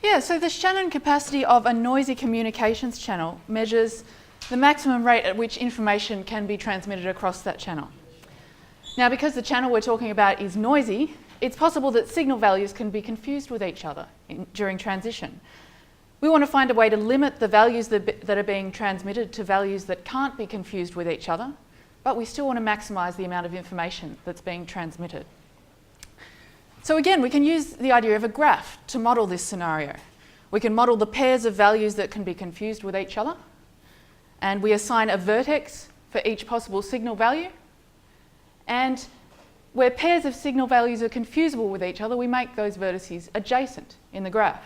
Yeah, so the Shannon capacity of a noisy communications channel measures the maximum rate at which information can be transmitted across that channel. Now, because the channel we're talking about is noisy, it's possible that signal values can be confused with each other during transition. We want to find a way to limit the values that are being transmitted to values that can't be confused with each other, but we still want to maximise the amount of information that's being transmitted. So again, we can use the idea of a graph to model this scenario. We can model the pairs of values that can be confused with each other, and we assign a vertex for each possible signal value. And where pairs of signal values are confusable with each other, we make those vertices adjacent in the graph.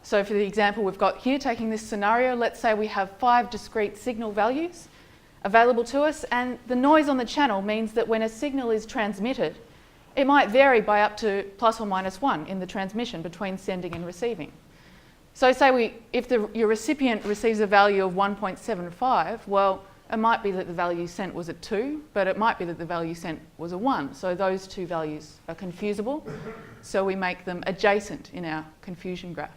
So for the example we've got here, taking this scenario, let's say we have 5 discrete signal values available to us, and the noise on the channel means that when a signal is transmitted, it might vary by up to plus or minus 1 in the transmission between sending and receiving. So say if your recipient receives a value of 1.75, well, it might be that the value sent was a 2, but it might be that the value sent was a 1. So those two values are confusable, so we make them adjacent in our confusion graph.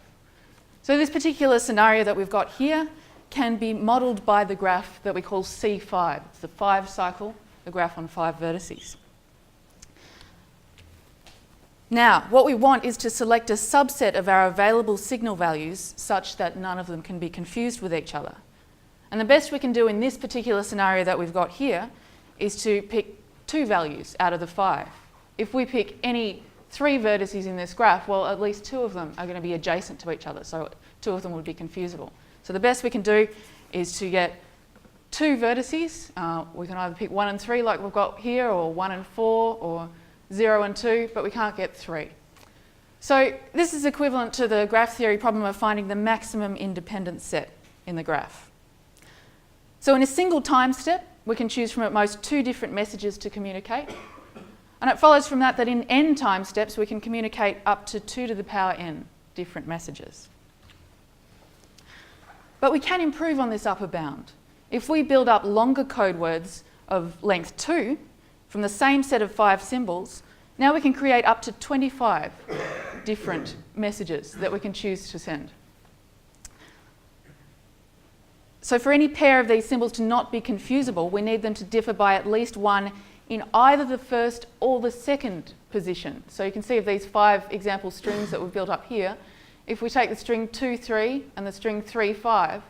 So this particular scenario that we've got here can be modelled by the graph that we call C5. It's the 5 cycle, the graph on 5 vertices. Now, what we want is to select a subset of our available signal values such that none of them can be confused with each other. And the best we can do in this particular scenario that we've got here is to pick 2 values out of the 5. If we pick any 3 vertices in this graph, well, at least 2 of them are going to be adjacent to each other, so 2 of them would be confusable. So the best we can do is to get 2 vertices. We can either pick 1 and 3 like we've got here, or 1 and 4, or 0 and 2, but we can't get 3. So this is equivalent to the graph theory problem of finding the maximum independent set in the graph. So in a single time step, we can choose from at most 2 different messages to communicate. And it follows from that that in n time steps, we can communicate up to 2 to the power n different messages. But we can improve on this upper bound. If we build up longer code words of length 2 from the same set of 5 symbols, now we can create up to 25 different messages that we can choose to send. So for any pair of these symbols to not be confusable, we need them to differ by at least 1 in either the first or the second position. So you can see of these 5 example strings that we've built up here, if we take the string 2, 3 and the string 3, 5,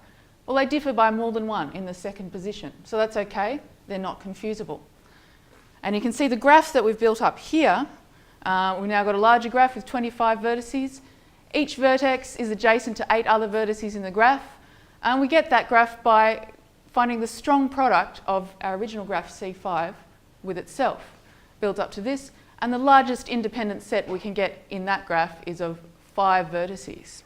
well, they differ by more than 1 in the second position. So that's okay, they're not confusable. And you can see the graphs that we've built up here. We've now got a larger graph with 25 vertices. Each vertex is adjacent to 8 other vertices in the graph. And we get that graph by finding the strong product of our original graph C5 with itself, built up to this. And the largest independent set we can get in that graph is of 5 vertices.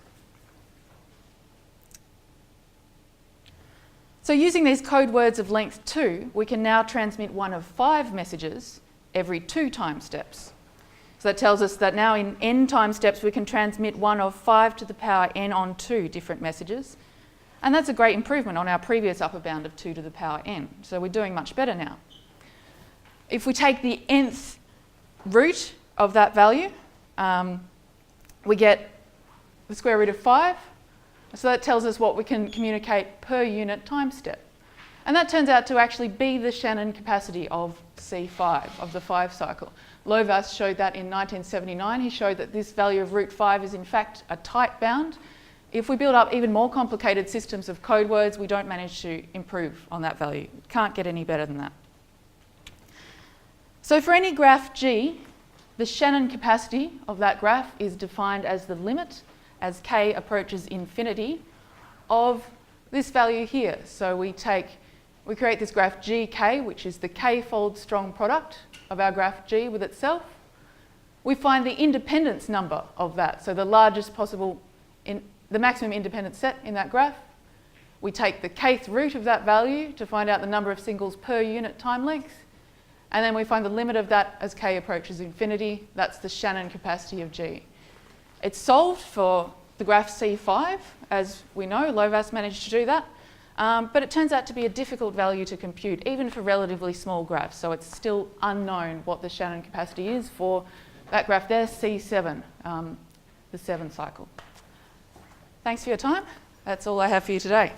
So using these code words of length 2, we can now transmit one of 5 messages every 2 time steps. So that tells us that now in n time steps, we can transmit one of 5 to the power n on 2 different messages. And that's a great improvement on our previous upper bound of 2 to the power n. So we're doing much better now. If we take the nth root of that value, we get the square root of 5. So that tells us what we can communicate per unit time step. And that turns out to actually be the Shannon capacity of C5, of the 5 cycle. Lovaas showed that in 1979. He showed that this value of root 5 is in fact a tight bound. If we build up even more complicated systems of code words, we don't manage to improve on that value. Can't get any better than that. So for any graph G, the Shannon capacity of that graph is defined as the limit as k approaches infinity of this value here. So we create this graph GK, which is the k-fold strong product of our graph G with itself. We find the independence number of that, so the largest possible, the maximum independent set in that graph. We take the kth root of that value to find out the number of singles per unit time length. And then we find the limit of that as k approaches infinity. That's the Shannon capacity of G. It's solved for the graph C5, as we know. Lovaas managed to do that. But it turns out to be a difficult value to compute, even for relatively small graphs. So it's still unknown what the Shannon capacity is for that graph there, C7, the 7 cycle. Thanks for your time. That's all I have for you today.